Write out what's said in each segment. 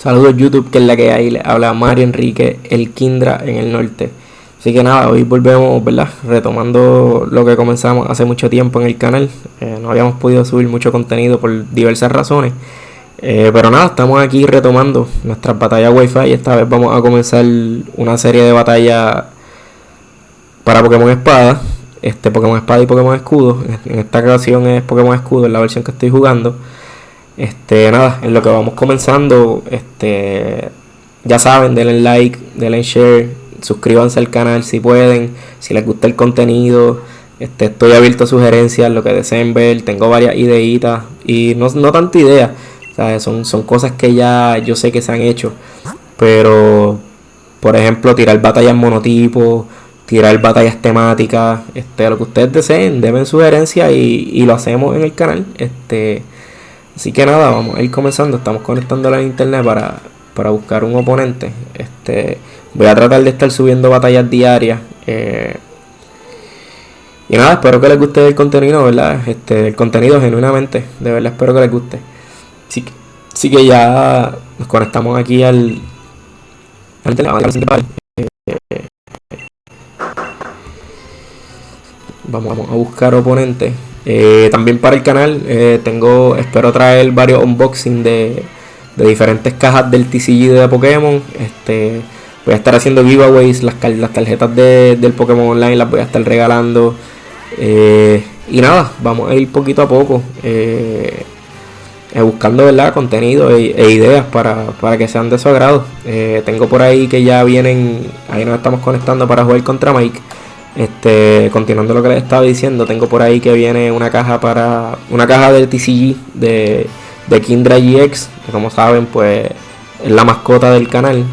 Saludos YouTube, que es la que hay. Le habla Mario Enrique, el Kindra en el norte. Así que nada, hoy volvemos, ¿verdad? Retomando lo que comenzamos hace mucho tiempo en el canal. No habíamos podido subir mucho contenido por diversas razones. Pero nada, estamos aquí retomando nuestras batallas Wi-Fi. Esta vez vamos a comenzar una serie de batallas para Pokémon Espada. Pokémon Espada y Pokémon Escudo. En esta ocasión es Pokémon Escudo, en la versión que estoy jugando. Nada, en lo que vamos comenzando, ya saben, denle like, denle share, suscríbanse al canal si pueden, si les gusta el contenido. Estoy abierto a sugerencias, lo que deseen ver. Tengo varias ideitas y no tanto ideas, ¿sabes? Son cosas que ya yo sé que se han hecho, pero por ejemplo tirar batallas monotipo, tirar batallas temáticas, lo que ustedes deseen, denme sugerencias y lo hacemos en el canal. Así que nada, vamos a ir comenzando. Estamos conectando la internet para buscar un oponente. Voy a tratar de estar subiendo batallas diarias. Y nada, espero que les guste el contenido, ¿verdad? El contenido genuinamente, de verdad espero que les guste. Así que ya nos conectamos aquí al internet. Vamos a buscar oponentes. También para el canal espero traer varios unboxing de diferentes cajas del TCG de Pokémon. Voy a estar haciendo giveaways, las tarjetas del Pokémon Online las voy a estar regalando. Y nada, vamos a ir poquito a poco buscando, ¿verdad?, contenido e ideas para que sean de su agrado. Tengo por ahí que ya vienen, ahí nos estamos conectando para jugar contra Mike. Continuando lo que les estaba diciendo, tengo por ahí que viene una caja del TCG de Kindra GX, que como saben pues es la mascota del canal.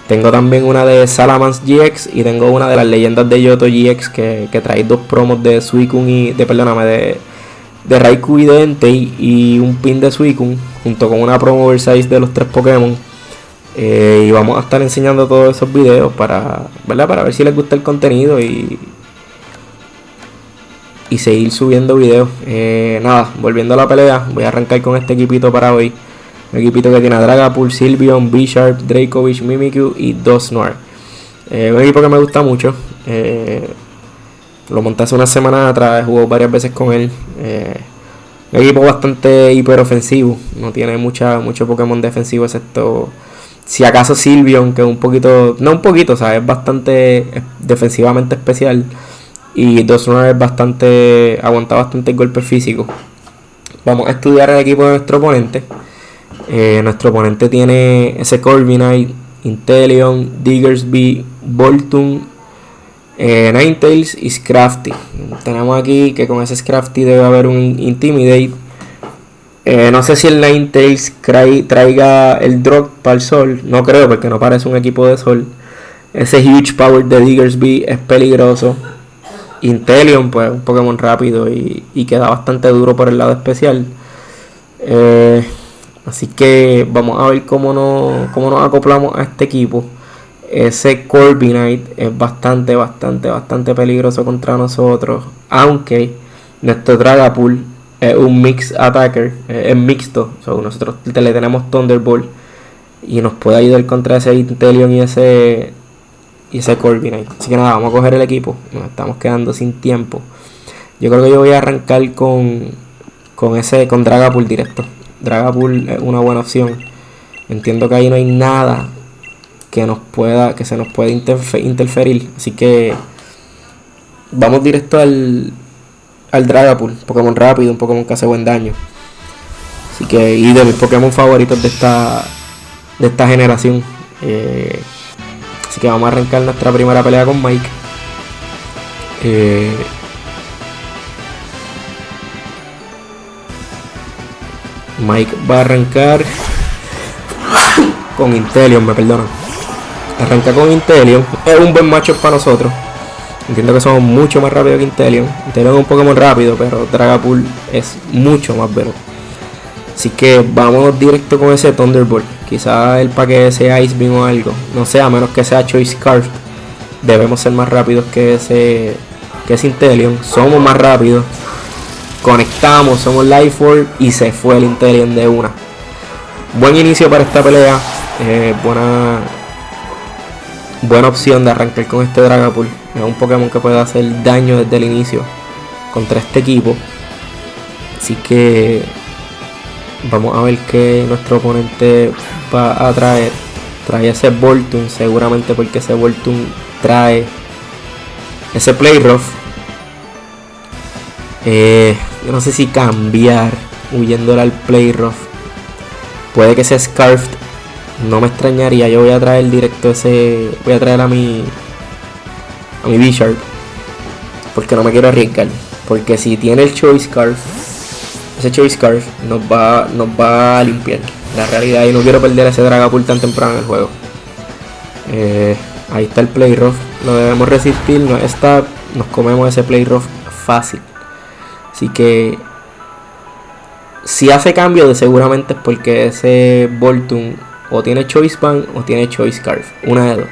Tengo también una de Salamence GX y tengo una de las leyendas de Yoto GX que trae dos promos de Suicune de Raikou y de Entei, y un pin de Suicune junto con una promo oversize de los tres Pokémon. Y vamos a estar enseñando todos esos videos para ver si les gusta el contenido y seguir subiendo videos. Nada, volviendo a la pelea, voy a arrancar con este equipito para hoy. Un equipito que tiene a Dragapult, Sylveon, B-Sharp, Dracovish, Mimikyu y Dusknoir. Un equipo que me gusta mucho. Lo monté hace unas semanas atrás, jugó varias veces con él. Un equipo bastante hiperofensivo, no tiene mucho Pokémon defensivo, excepto si acaso Sylveon, que es es bastante defensivamente especial. Y Dusknoir aguanta bastante el golpe físico. Vamos a estudiar el equipo de nuestro oponente. Nuestro oponente tiene ese Corviknight, Inteleon, Diggersby, Voltoon, Ninetales y Scrafty. Tenemos aquí que con ese Scrafty debe haber un Intimidate. No sé si el Ninetales traiga el drop para el sol. No creo, porque no parece un equipo de sol. Ese Huge Power de Diggersby es peligroso. Inteleon, pues un Pokémon rápido y queda bastante duro por el lado especial. Así que vamos a ver cómo nos acoplamos a este equipo. Ese Corviknight es bastante peligroso contra nosotros. Aunque nuestro Dragapult es un mix attacker, es mixto. Nosotros le tenemos Thunderbolt y nos puede ayudar contra ese Inteleon y ese Corviknight. Así que nada, vamos a coger el equipo. Nos estamos quedando sin tiempo. Yo creo que yo voy a arrancar con Dragapult directo. Dragapult es una buena opción. Entiendo que ahí no hay nada que se nos pueda interferir. Así que vamos directo al Dragapult. Un Pokémon rápido, un Pokémon que hace buen daño. Así que, y de mis Pokémon favoritos de esta generación. Así que vamos a arrancar nuestra primera pelea con Mike. Mike va a arrancar con Inteleon, me perdonan. Arranca con Inteleon. Es un buen matchup para nosotros. Entiendo que somos mucho más rápidos que Inteleon. Inteleon es un Pokémon rápido, pero Dragapult es mucho más veloz. Así que vamos directo con ese Thunderbolt. Quizás el paquete sea Ice Beam o algo. No sé, a menos que sea Choice Scarf. Debemos ser más rápidos que ese Inteleon. Somos más rápidos. Conectamos, somos Life Orb y se fue el Inteleon de una. Buen inicio para esta pelea. Buena opción de arrancar con este Dragapult. Es un Pokémon que puede hacer daño desde el inicio contra este equipo. Así que vamos a ver qué nuestro oponente va a traer. Trae ese Voltoon, seguramente porque ese Voltoon trae ese Playrough. Yo no sé si cambiar huyéndole al Playrough. Puede que sea Scarfed. No me extrañaría. Yo voy a traer directo ese. Voy a traer a mi Bisharp. Porque no me quiero arriesgar. Porque si tiene el Choice Scarf, ese Choice Scarf nos va a limpiar la realidad. Y no quiero perder ese Dragapult tan temprano en el juego. Ahí está el Playrough. Lo debemos resistir. No está. Nos comemos ese Playrough fácil. Así que si hace cambio, de seguramente es porque ese Voltoon o tiene Choice Band o tiene Choice Scarf. Una de dos.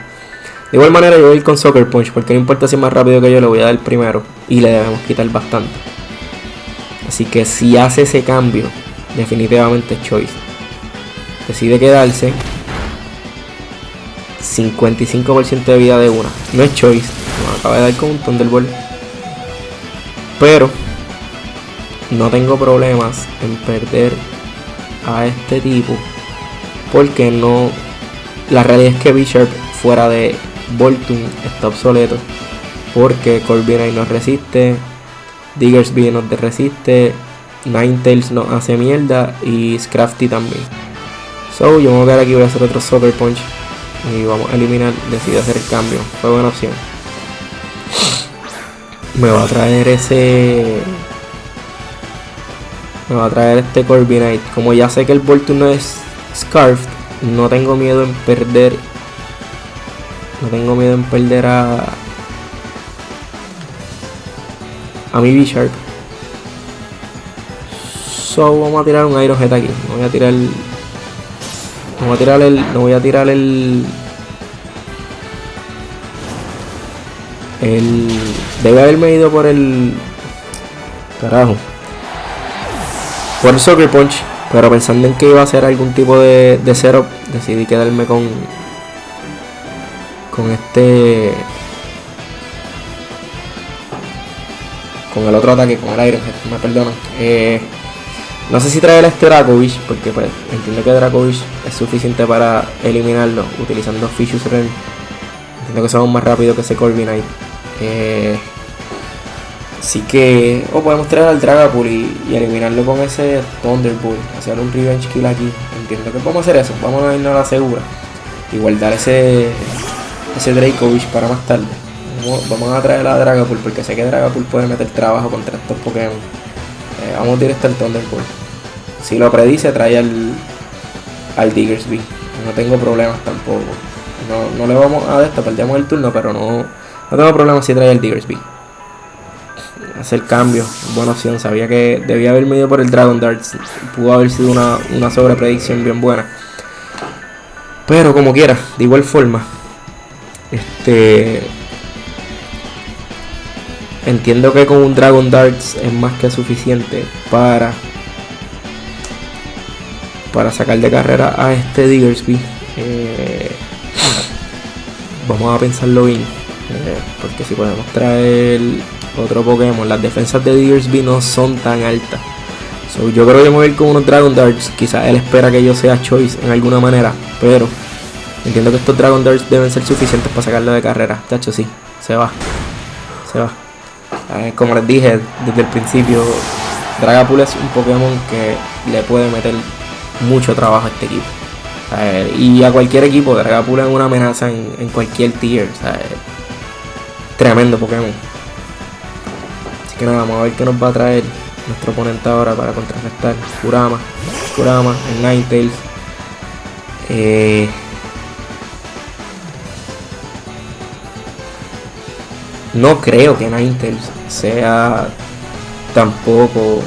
De igual manera yo voy a ir con Sucker Punch, porque no importa si es más rápido que yo, le voy a dar primero. Y le debemos quitar bastante. Así que si hace ese cambio, definitivamente es Choice. Decide quedarse. 55% de vida de una. No es Choice. Nos acaba de dar con un Thunderbolt. Pero no tengo problemas en perder a este tipo, porque no. La realidad es que Bisharp fuera de Voltoon está obsoleto, porque Corviknight nos resiste, Diggersby nos resiste, Ninetales nos hace mierda y Scrafty también. So yo me voy a quedar aquí, voy a hacer otro Sucker Punch y vamos a eliminar. Decide hacer el cambio, fue buena opción. Me va a traer este Corviknight. Como ya sé que el Voltoon no es Scarfed, no tengo miedo en perder. A mi Bisharp. So vamos a tirar un Iron Head aquí. No voy a tirar debe haberme ido por el. Carajo. Por el Sucker Punch, pero pensando en que iba a hacer algún tipo de setup, decidí quedarme con el otro ataque, con el Iron Head, me perdonan. No sé si traer este Dracovish, porque pues entiendo que Dracovish es suficiente para eliminarlo utilizando Fishus Ren. Entiendo que somos más rápido que ese Corviknight. Así que podemos traer al Dragapult y eliminarlo con ese Thunderbolt, hacer un revenge kill aquí. Entiendo que podemos hacer eso. Vamos a irnos a la segura y guardar ese Dracovish para más tarde. Vamos a traer a Dragapult, porque sé que Dragapult puede meter trabajo contra estos Pokémon. Vamos directo al Thunderbolt. Si lo predice, trae al Diggersby. No tengo problemas tampoco. No le vamos a esto, perdemos el turno, pero no tengo problemas si trae el Diggersby. Hacer cambio, buena opción. Sabía que debía haberme ido por el Dragon Darts. Pudo haber sido una sobrepredicción bien buena. Pero como quiera, de igual forma, entiendo que con un Dragon Darts es más que suficiente para sacar de carrera a este Diggersby. Vamos a pensarlo bien, porque si podemos traer otro Pokémon, las defensas de Diggersby no son tan altas. So, yo creo que me voy a ir con unos Dragon Darts. Quizás él espera que yo sea Choice en alguna manera, pero entiendo que estos Dragon Darts deben ser suficientes para sacarlo de carrera. Tacho, sí, se va. Como les dije desde el principio, Dragapult es un Pokémon que le puede meter mucho trabajo a este equipo. Y a cualquier equipo, Dragapult es una amenaza en cualquier tier. Tremendo Pokémon. Así que nada, vamos a ver qué nos va a traer nuestro oponente ahora para contrarrestar. Kurama, el Ninetales. No creo que Ninetales sea tampoco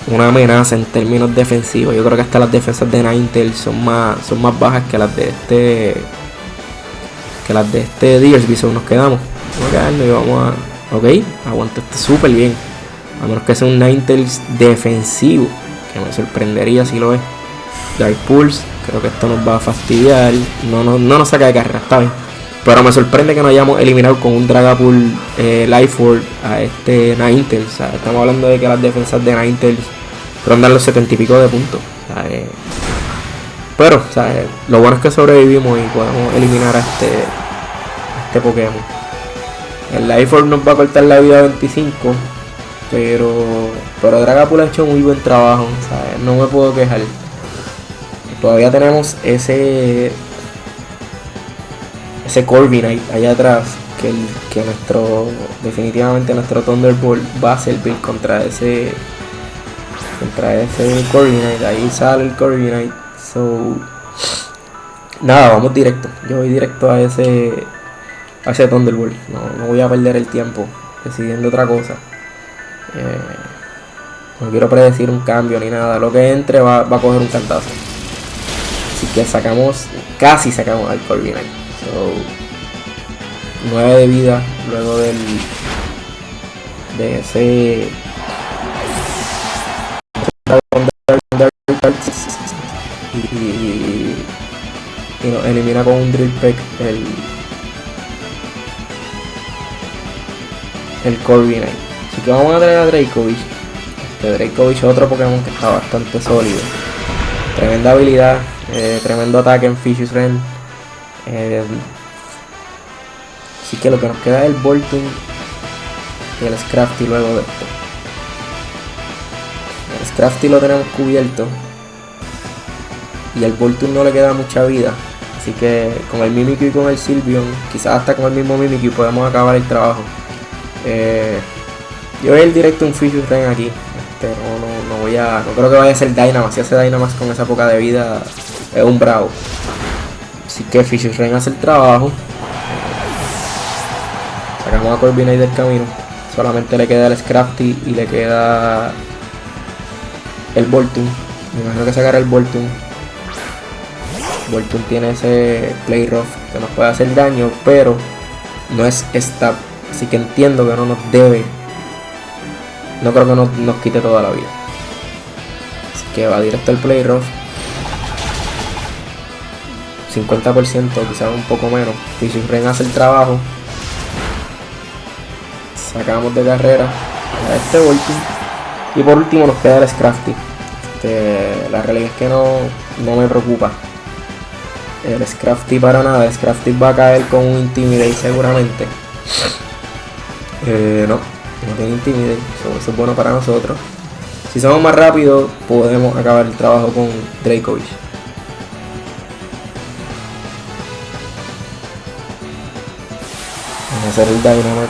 una amenaza en términos defensivos. Yo creo que hasta las defensas de Ninetales son más bajas que las de este Diggersby. So nos quedamos. Vamos a quedarnos y vamos a. Ok, aguanta súper bien. A menos que sea un Ninetales defensivo, que me sorprendería si lo es. Dark Pulse, creo que esto nos va a fastidiar. No nos saca de carrera, está bien. Pero me sorprende que no hayamos eliminado con un Dragapult Life Orb a este Ninetales. O sea, estamos hablando de que las defensas de Ninetales rondan los 70 y pico de puntos. O sea, pero, o sea, lo bueno es que sobrevivimos y podemos eliminar a este Pokémon. El Life Orb nos va a cortar la vida a 25. Pero Dragapult ha hecho muy buen trabajo. O sea, no me puedo quejar. Todavía tenemos ese Corviknight allá atrás que definitivamente nuestro Thunderbolt va a servir contra ese Corviknight. Ahí sale el Corviknight. So, nada, vamos directo. Yo voy directo a ese Thunderbolt. No voy a perder el tiempo decidiendo otra cosa. No quiero predecir un cambio ni nada. Lo que entre va a coger un cantazo. Así que casi sacamos al Corviknight. So, 9 de vida luego de ese y nos elimina con un Drill Peck el Corviknight. Así que vamos a traer a Dracovish. Dracovish es otro Pokémon que está bastante sólido. Tremenda habilidad, tremendo ataque en Fishious Rend. Así que lo que nos queda es el Voltoon y el Scrafty luego de esto. El Scrafty lo tenemos cubierto y el Voltoon no le queda mucha vida. Así que con el Mimikyu y con el Sylveon, quizás hasta con el mismo Mimikyu, podemos acabar el trabajo. Yo voy a ir directo a un Fishious Rend aquí. No creo que vaya a ser Dynamax. Si hace Dynamax con esa poca de vida, es un bravo. Así que Fishious Rend hace el trabajo. Sacamos a Corviknight del camino. Solamente le queda el Scrafty y le queda el Voltoon. Me imagino que sacará el Voltoon. Voltoon tiene ese Play Rough que nos puede hacer daño, pero no es stab. Así que entiendo que no nos debe. No creo que nos quite toda la vida. Así que va directo al Play Rough. 50%, quizás un poco menos. Fishious Rend hace el trabajo. Sacamos de carrera a este Voltoon. Y por último nos queda el Scrafty. La realidad es que no me preocupa el Scrafty para nada. El Scrafty va a caer con un Intimidate seguramente. No tiene Intimidate. Eso es bueno para nosotros. Si somos más rápidos podemos acabar el trabajo con Dracovish. Vamos a hacer el Dynamax.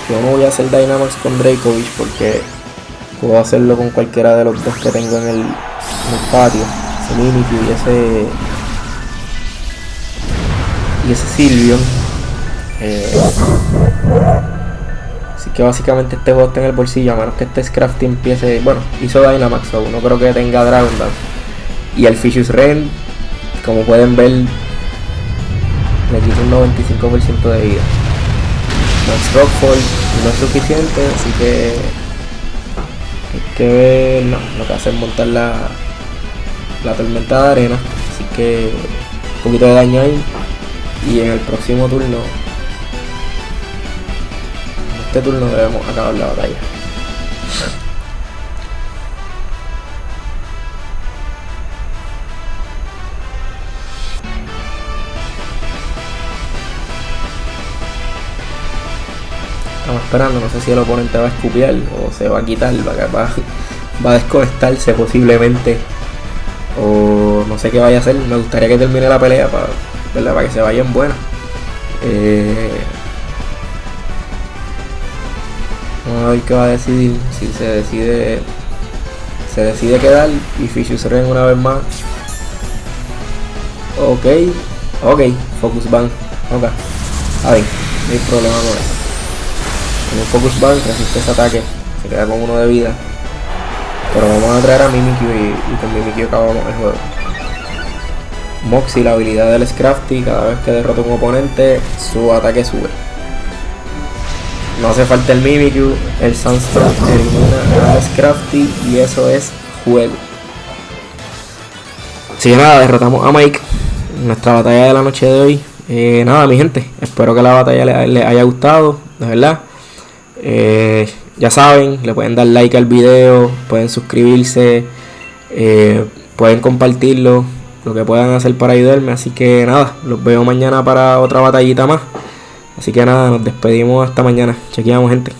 Yo no voy a hacer Dynamax con Dracovish porque puedo hacerlo con cualquiera de los dos que tengo en el patio. Ese Mimikyu y ese Sylveon. Así que básicamente este juego está en el bolsillo, a menos que este Scrafty empiece. Bueno, hizo Dynamax, so no creo que tenga Dragon Dance. Y el Fishious Rend, como pueden ver, le quita un 95% de vida. Max Rockfall no es suficiente, así que hay que ver. No, lo que hace es montar la tormenta de arena, así que un poquito de daño ahí. Y en el próximo turno, en este turno debemos acabar la batalla. Estamos esperando, no sé si el oponente va a escupiar o se va a quitar, va a desconectarse posiblemente, o no sé qué vaya a hacer. Me gustaría que termine la pelea para que se vayan buenas. Vamos a ver qué va a decidir. Si se decide quedar y Fishious Rend una vez más. Ok, Focus Band. Ok, a ver, no hay problema con eso. Con un Focus Band resiste ese ataque, se queda con 1 de vida. Pero vamos a traer a Mimikyu y con Mimikyu acabamos el juego. Moxie, la habilidad del Scrafty, cada vez que derrota a un oponente, su ataque sube. No hace falta el Mimikyu, el Sandstorm elimina al Scrafty y eso es juego. Así que nada, derrotamos a Mike en nuestra batalla de la noche de hoy. Nada, mi gente, espero que la batalla les haya gustado, de verdad. Ya saben, le pueden dar like al video, pueden suscribirse, pueden compartirlo, lo que puedan hacer para ayudarme. Así que nada, los veo mañana para otra batallita más. Así que nada, nos despedimos hasta mañana. Chequeamos, gente.